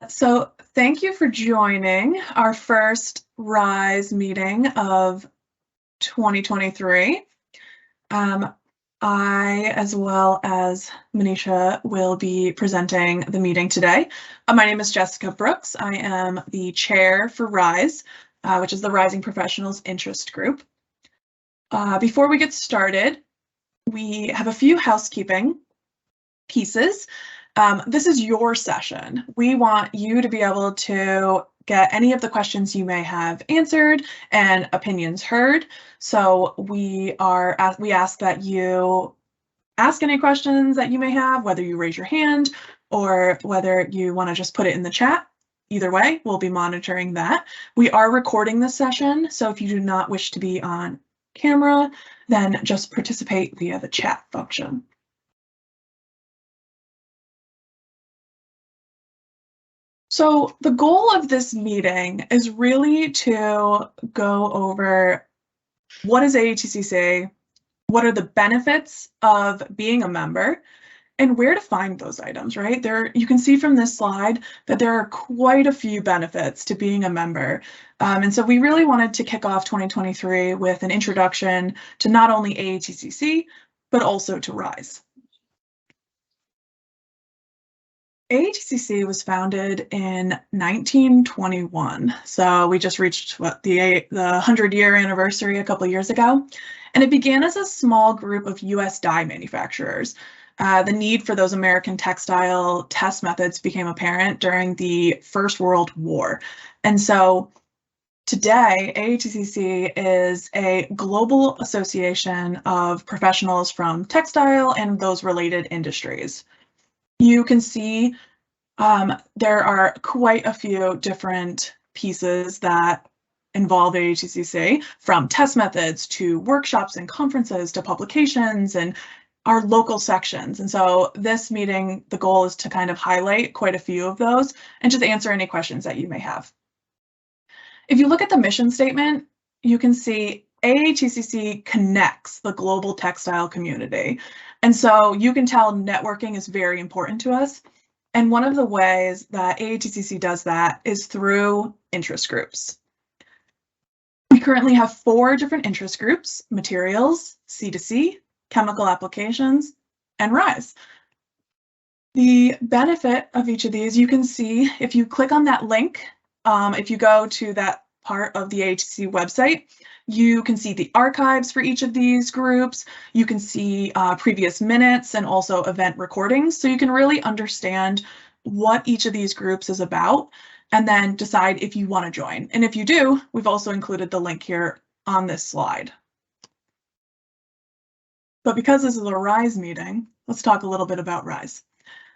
So thank you for joining our first RISE meeting of 2023. I, as well as Manisha, will be presenting the meeting today. My name is Jessica Brooks. I am the chair for RISE, which is the Rising Professionals Interest Group. Before we get started, we have a few housekeeping pieces. This is your session. We want you to be able to get any of the questions you may have answered and opinions heard. So we ask that you ask any questions that you may have, whether you raise your hand or whether you want to just put it in the chat. Either way, we'll be monitoring that. We are recording this session, so if you do not wish to be on camera, then just participate via the chat function. So the goal of this meeting is really to go over what is AATCC, what are the benefits of being a member, and where to find those items, right? You can see from this slide that there are quite a few benefits to being a member. And so we really wanted to kick off 2023 with an introduction to not only AATCC, but also to RISE. AATCC was founded in 1921, so we just reached the 100-year anniversary a couple of years ago, and it began as a small group of U.S. dye manufacturers. The need for those American textile test methods became apparent during the First World War, and so today AATCC is a global association of professionals from textile and those related industries. You can see there are quite a few different pieces that involve AATCC, from test methods to workshops and conferences to publications and our local sections. And so this meeting, the goal is to kind of highlight quite a few of those and just answer any questions that you may have. If you look at the mission statement, you can see AATCC connects the global textile community. And so you can tell networking is very important to us. And one of the ways that AATCC does that is through interest groups. We currently have 4 different interest groups: materials, C2C, chemical applications, and RISE. The benefit of each of these, you can see if you click on that link, if you go to that part of the AATCC website, you can see the archives for each of these groups. You can see previous minutes and also event recordings. So you can really understand what each of these groups is about and then decide if you want to join. And if you do, we've also included the link here on this slide. But because this is a RISE meeting, let's talk a little bit about RISE.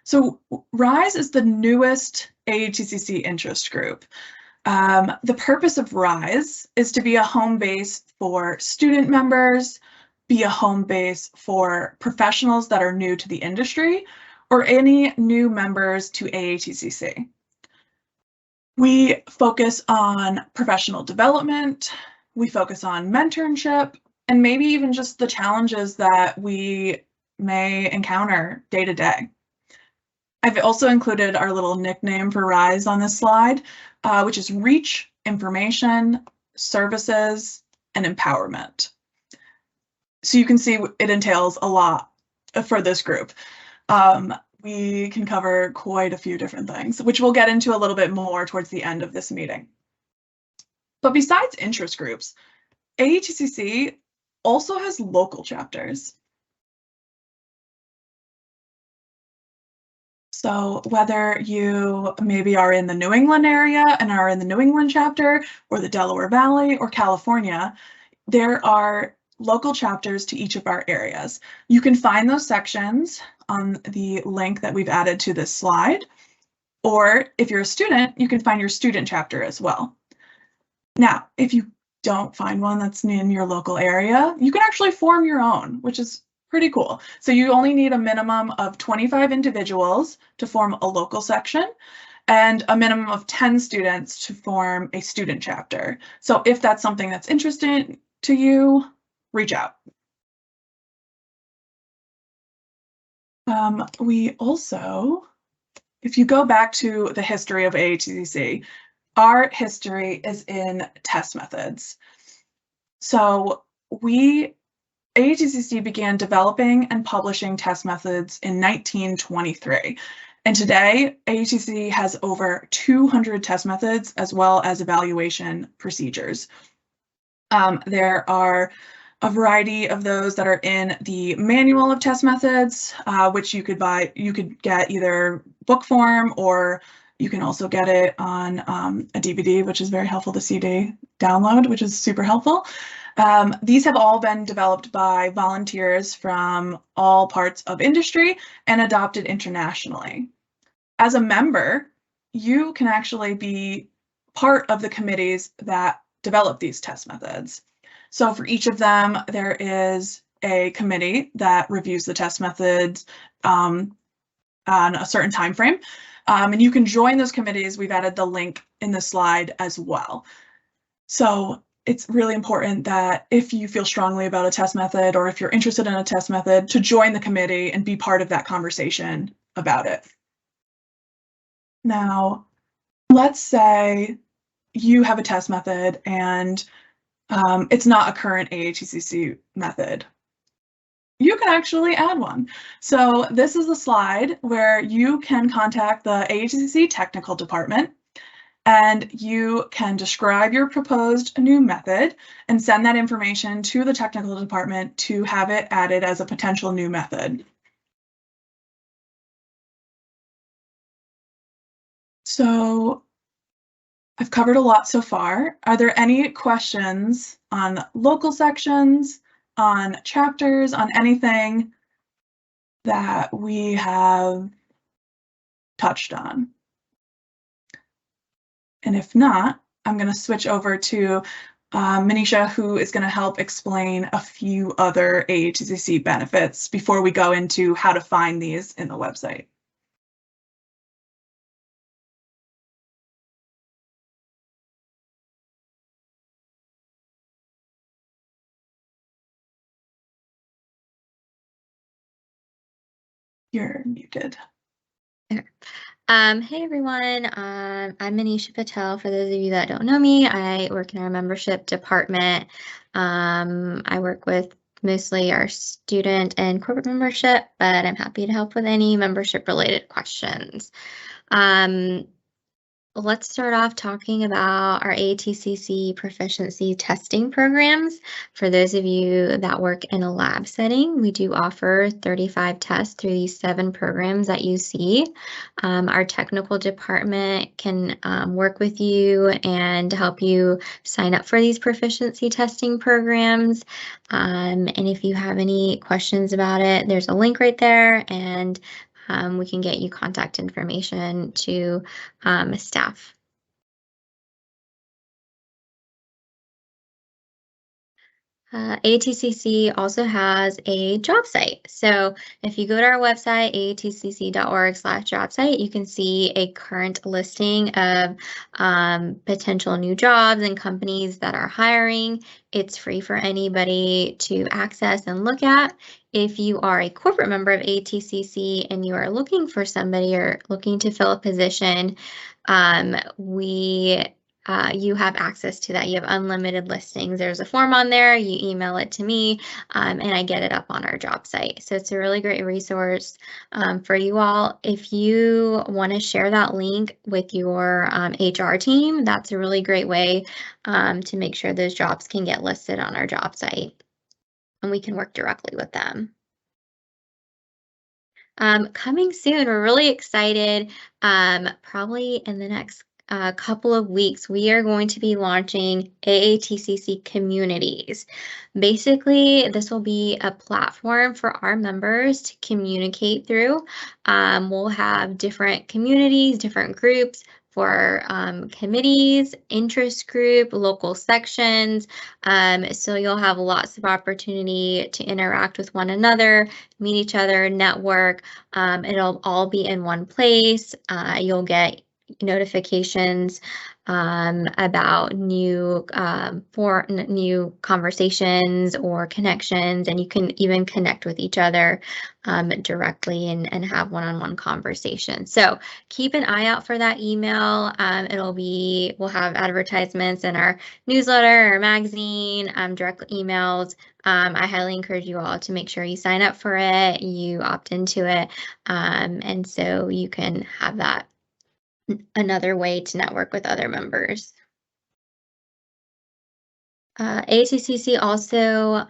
So RISE is the newest AATCC interest group. The purpose of RISE is to be a home base for student members, be a home base for professionals that are new to the industry, or any new members to AATCC. We focus on professional development, we focus on mentorship, and maybe even just the challenges that we may encounter day to day. I've also included our little nickname for RISE on this slide, which is Reach, Information, Services, and Empowerment. So you can see it entails a lot for this group. We can cover quite a few different things, which we'll get into a little bit more towards the end of this meeting. But besides interest groups, AATCC also has local chapters. So whether you maybe are in the New England area and are in the New England chapter, or the Delaware Valley, or California, there are local chapters to each of our areas. You can find those sections on the link that we've added to this slide, or if you're a student, you can find your student chapter as well. Now, if you don't find one that's in your local area, you can actually form your own, which is pretty cool. So you only need a minimum of 25 individuals to form a local section and a minimum of 10 students to form a student chapter. So if that's something that's interesting to you, reach out. We also if you go back to the history of AATCC, our history is in test methods. So AATCC began developing and publishing test methods in 1923. And today, AATCC has over 200 test methods as well as evaluation procedures. There are a variety of those that are in the manual of test methods, which you could get either book form, or you can also get it on a DVD, which is very helpful, the CD download, which is super helpful. These have all been developed by volunteers from all parts of industry and adopted internationally. As a member, you can actually be part of the committees that develop these test methods. So for each of them, there is a committee that reviews the test methods on a certain time frame. And you can join those committees. We've added the link in the slide as well. So it's really important that if you feel strongly about a test method, or if you're interested in a test method, to join the committee and be part of that conversation about it. Now, let's say you have a test method and it's not a current AATCC method. You can actually add one. So this is a slide where you can contact the AATCC technical department, and you can describe your proposed new method and send that information to the technical department to have it added as a potential new method. So I've covered a lot so far. Are there any questions on local sections, on chapters, on anything that we have touched on? And if not, I'm going to switch over to Manisha, who is going to help explain a few other AATCC benefits before we go into how to find these in the website. You're muted. Okay. Hey everyone, I'm Manisha Patel. For those of you that don't know me, I work in our membership department. I work with mostly our student and corporate membership, but I'm happy to help with any membership related questions. Let's start off talking about our AATCC proficiency testing programs. For those of you that work in a lab setting, we do offer 35 tests through these 7 programs that you see. Our technical department can work with you and help you sign up for these proficiency testing programs. And if you have any questions about it, there's a link right there, and we can get you contact information to staff. AATCC also has a job site. So if you go to our website, aatcc.org/job site, you can see a current listing of potential new jobs and companies that are hiring. It's free for anybody to access and look at. If you are a corporate member of AATCC and you are looking for somebody or looking to fill a position, you have access to that. You have unlimited listings. There's a form on there. You email it to me, and I get it up on our job site. So it's a really great resource for you all. If you want to share that link with your HR team, that's a really great way to make sure those jobs can get listed on our job site, and we can work directly with them. Coming soon, we're really excited. Probably in the next couple of weeks, we are going to be launching AATCC communities. Basically, this will be a platform for our members to communicate through. We'll have different communities, different groups for committees, interest group, local sections. So you'll have lots of opportunity to interact with one another, meet each other, network. It'll all be in one place. You'll get notifications about new new conversations or connections, and you can even connect with each other directly and have one-on-one conversations. So keep an eye out for that email. We'll have advertisements in our newsletter or magazine, direct emails. I highly encourage you all to make sure you sign up for it, you opt into it, and so you can have that another way to network with other members. AATCC also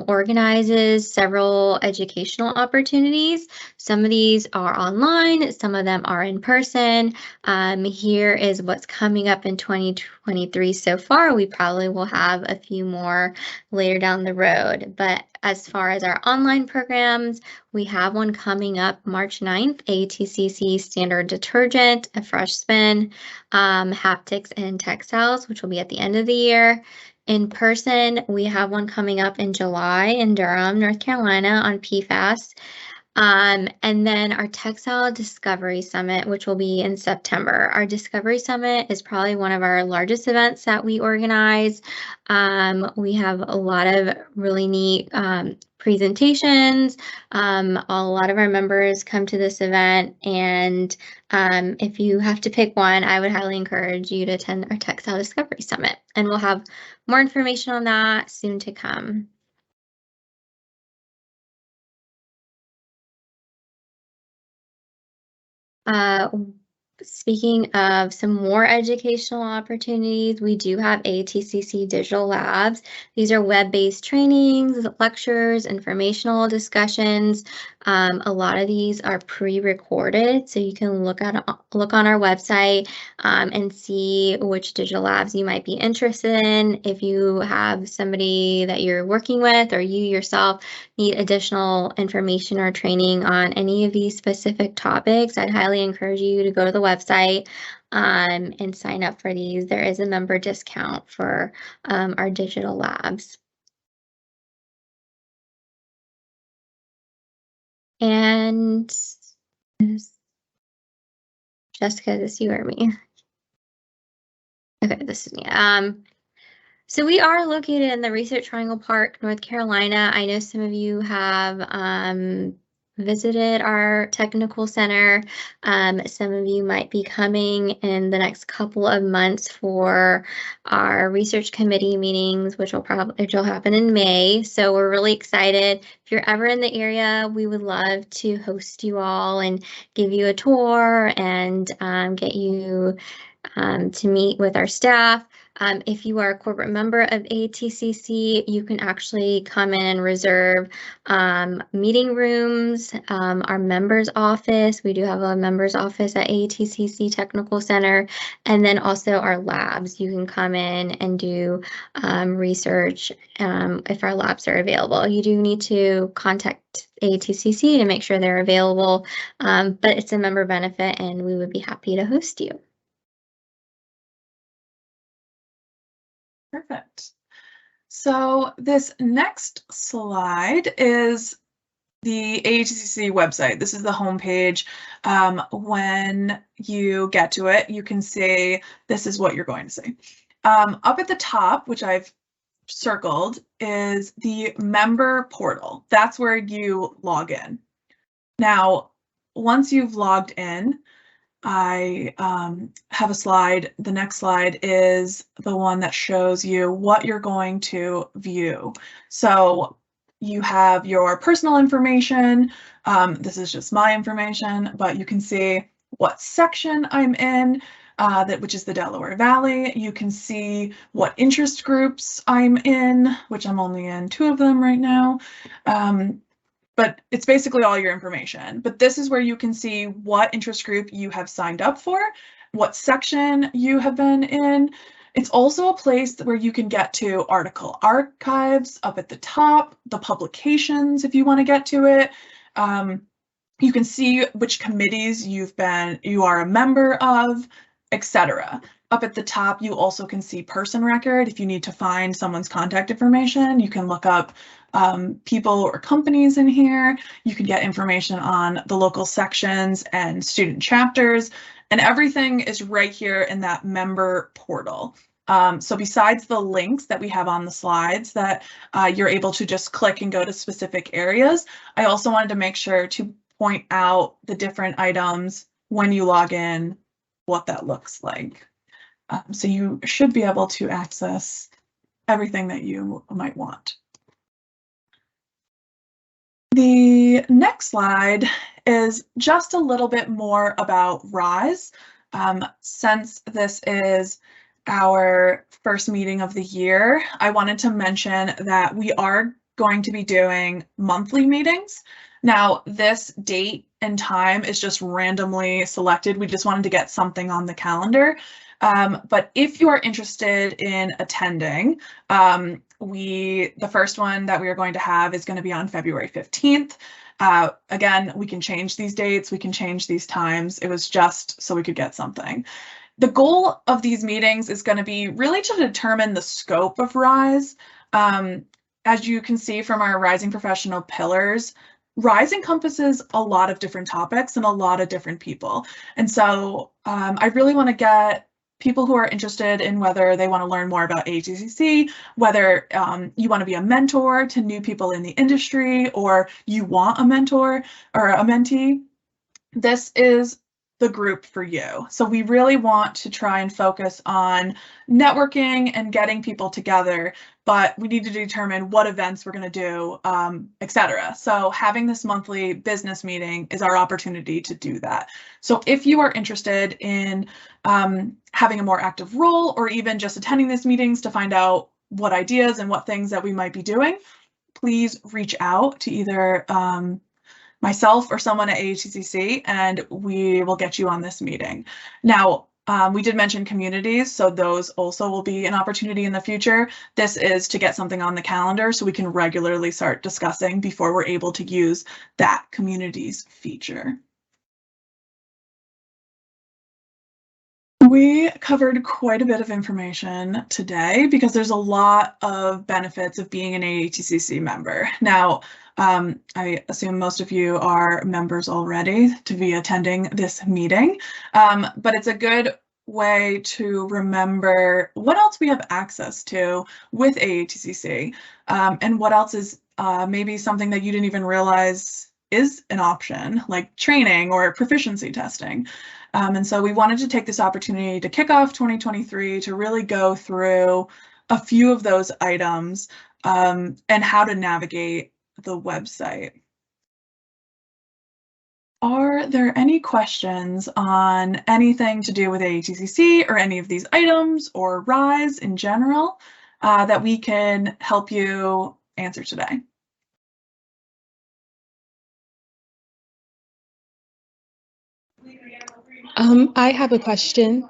organizes several educational opportunities. Some of these are online, some of them are in person. Here is what's coming up in 2023 so far. We probably will have a few more later down the road, but as far as our online programs, we have one coming up March 9th, AATCC Standard Detergent, a Fresh Spin, Haptics and Textiles, which will be at the end of the year. In person, we have one coming up in July in Durham, North Carolina on PFAS. And then our Textile Discovery Summit, which will be in September. Our Discovery Summit is probably one of our largest events that we organize. We have a lot of really neat presentations. A lot of our members come to this event, and if you have to pick one, I would highly encourage you to attend our Textile Discovery Summit, and we'll have more information on that soon to come. Speaking of some more educational opportunities, we do have AATCC Digital Labs. These are web-based trainings, lectures, informational discussions. A lot of these are pre-recorded, so you can look on our website and see which digital labs you might be interested in. If you have somebody that you're working with or you yourself need additional information or training on any of these specific topics, I'd highly encourage you to go to the website and sign up for these. There is a member discount for our digital labs. And Jessica, is this you or me? Okay, this is me. So we are located in the Research Triangle Park, North Carolina. I know some of you have visited our technical center. Some of you might be coming in the next couple of months for our research committee meetings, which will happen in May. So we're really excited. If you're ever in the area, we would love to host you all and give you a tour and get you to meet with our staff. If you are a corporate member of AATCC, you can actually come in and reserve meeting rooms, our members office. We do have a members office at AATCC Technical Center, and then also our labs. You can come in and do research if our labs are available. You do need to contact AATCC to make sure they're available, but it's a member benefit and we would be happy to host you. Perfect. So this next slide is the AATCC website. This is the homepage. When you get to it, you can see this is what you're going to see. Up at the top, which I've circled, is the member portal. That's where you log in. Now, once you've logged in, I have a slide. The next slide is the one that shows you what you're going to view. So you have your personal information. This is just my information, but you can see what section I'm in, which is the Delaware Valley. You can see what interest groups I'm in, which I'm only in 2 of them right now. But it's basically all your information. But this is where you can see what interest group you have signed up for, what section you have been in. It's also a place where you can get to article archives up at the top, the publications if you want to get to it. You can see which committees you are a member of, etc. Up at the top, you also can see person record. If you need to find someone's contact information, you can look up people or companies in here. You can get information on the local sections and student chapters. And everything is right here in that member portal. So besides the links that we have on the slides that you're able to just click and go to specific areas, I also wanted to make sure to point out the different items when you log in, what that looks like. So you should be able to access everything that you might want. The next slide is just a little bit more about RISE. Since this is our first meeting of the year, I wanted to mention that we are going to be doing monthly meetings. Now, this date and time is just randomly selected. We just wanted to get something on the calendar. But if you are interested in attending, the first one that we are going to have is going to be on February 15th. Again, we can change these dates, we can change these times. It was just so we could get something. The goal of these meetings is going to be really to determine the scope of RISE. As you can see from our Rising Professional pillars, RISE encompasses a lot of different topics and a lot of different people. And so I really want to get people who are interested in whether they want to learn more about AATCC, whether you want to be a mentor to new people in the industry, or you want a mentor or a mentee. This is the group for you. So we really want to try and focus on networking and getting people together, but we need to determine what events we're going to do, etc. So having this monthly business meeting is our opportunity to do that. So if you are interested in having a more active role, or even just attending these meetings to find out what ideas and what things that we might be doing, please reach out to either myself or someone at AATCC, and we will get you on this meeting. Now, we did mention communities, so those also will be an opportunity in the future. This is to get something on the calendar so we can regularly start discussing before we're able to use that communities feature. We covered quite a bit of information today because there's a lot of benefits of being an AATCC member. Now, I assume most of you are members already to be attending this meeting, but it's a good way to remember what else we have access to with AATCC, and what else is maybe something that you didn't even realize is an option, like training or proficiency testing. And so we wanted to take this opportunity to kick off 2023 to really go through a few of those items and how to navigate the website. Are there any questions on anything to do with AATCC or any of these items or RISE in general that we can help you answer today? I have a question.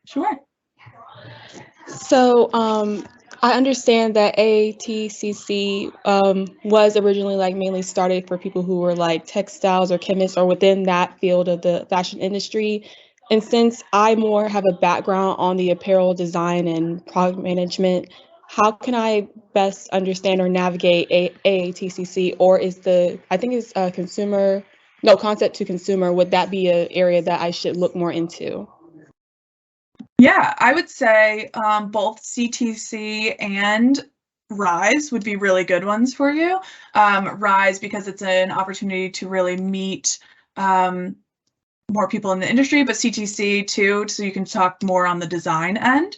Sure. So, I understand that AATCC was originally like mainly started for people who were like textiles or chemists or within that field of the fashion industry. And since I more have a background on the apparel design and product management, how can I best understand or navigate AATCC? Or is I think it's concept to consumer, would that be an area that I should look more into? Yeah, I would say both CTC and RISE would be really good ones for you. RISE because it's an opportunity to really meet more people in the industry, but CTC too, so you can talk more on the design end.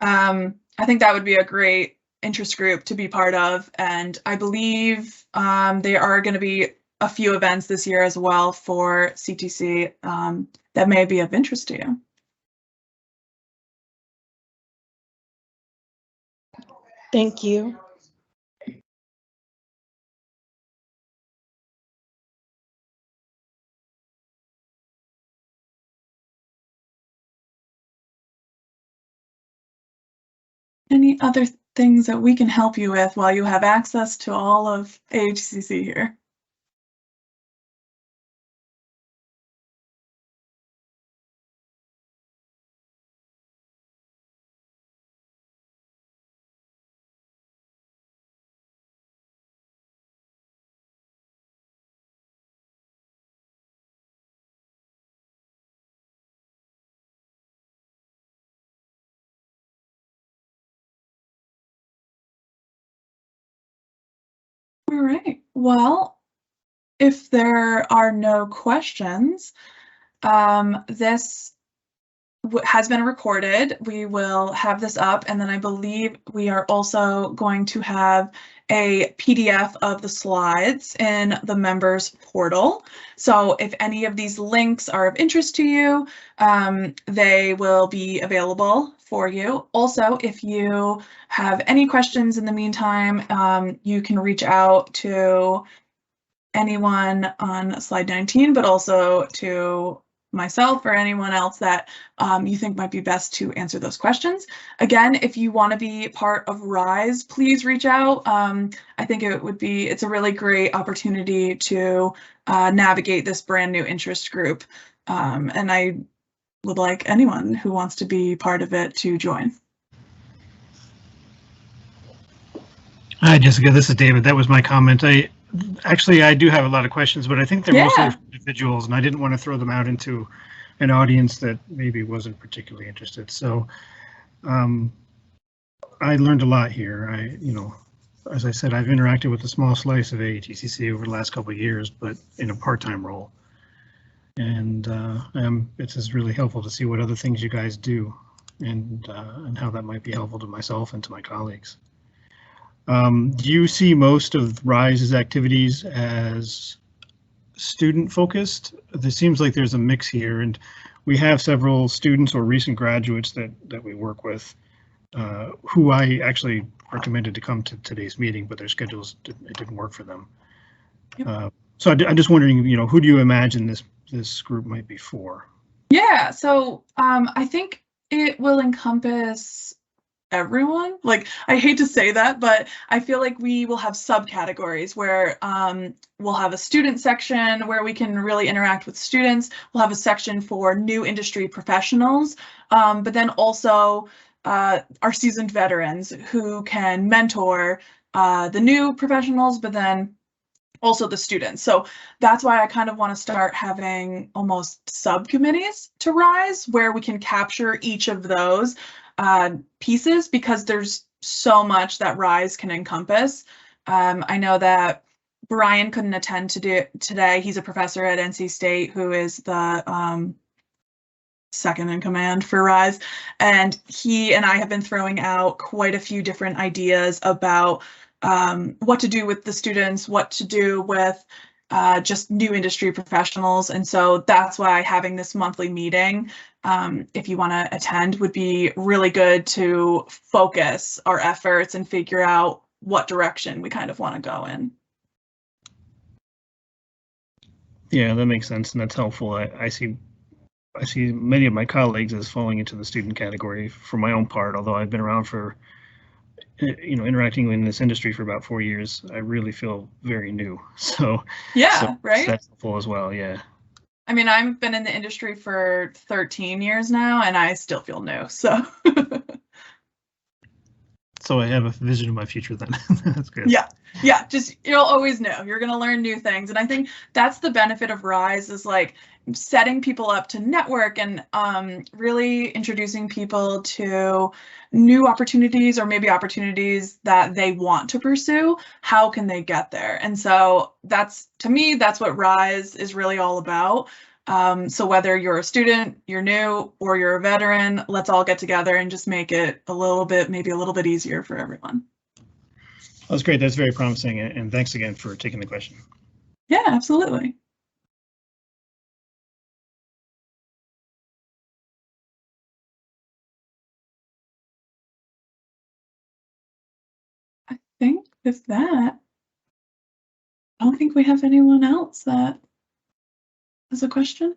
I think that would be a great interest group to be part of, and I believe there are going to be a few events this year as well for CTC that may be of interest to you. Thank you. Any other things that we can help you with while you have access to all of AATCC here? right. Well, if there are no questions, this has been recorded. We will have this up, and then I believe we are also going to have a PDF of the slides in the members portal. So if any of these links are of interest to you, they will be available for you. Also, if you have any questions in the meantime, you can reach out to anyone on slide 19, but also to myself or anyone else that you think might be best to answer those questions. Again, if you want to be part of RISE, please reach out. I think it's a really great opportunity to navigate this brand new interest group. And I would like anyone who wants to be part of it to join. Hi, Jessica, this is David. That was my comment. I do have a lot of questions, but I think they're mostly for individuals, and I didn't want to throw them out into an audience that maybe wasn't particularly interested. So I learned a lot here. As I said, I've interacted with a small slice of AATCC over the last couple of years, but in a part-time role. And it's just really helpful to see what other things you guys do and how that might be helpful to myself and to my colleagues. Do you see most of RISE's activities as student focused? There seems like there's a mix here, and we have several students or recent graduates that we work with who I actually recommended to come to today's meeting, but their schedules didn't work for them. Yep. So I'm just wondering, who do you imagine this group might be for? Yeah, so I think it will encompass everyone. Like, I hate to say that, but I feel like we will have subcategories where we'll have a student section where we can really interact with students. We'll have a section for new industry professionals, but then also our seasoned veterans who can mentor the new professionals, but then also the students. So that's why I kind of want to start having almost subcommittees to RISE where we can capture each of those pieces, because there's so much that RISE can encompass. I know that Brian couldn't attend today. He's a professor at NC State who is the second in command for RISE, and he and I have been throwing out quite a few different ideas about what to do with the students, what to do with just new industry professionals. And so that's why having this monthly meeting, if you want to attend, would be really good to focus our efforts and figure out what direction we kind of want to go in. Yeah, that makes sense, and that's helpful. I see many of my colleagues as falling into the student category for my own part, although I've been around for interacting in this industry for about 4 years. I really feel very new. So yeah, right. That's helpful as well. Yeah. I mean, I've been in the industry for 13 years now, and I still feel new. So. So I have a vision of my future then. That's good. Yeah. Just you'll always know you're going to learn new things, and I think that's the benefit of RISE, is like setting people up to network and really introducing people to new opportunities, or maybe opportunities that they want to pursue. How can they get there? And so to me, that's what RISE is really all about. So whether you're a student, you're new, or you're a veteran, let's all get together and just make it maybe a little bit easier for everyone. That's great. That's very promising. And thanks again for taking the question. Yeah, absolutely. I think with that, I don't think we have anyone else that has a question.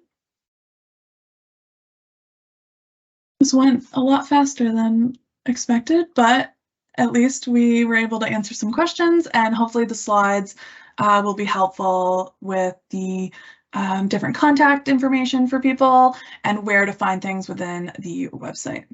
This went a lot faster than expected, but at least we were able to answer some questions, and hopefully the slides will be helpful with the different contact information for people and where to find things within the website.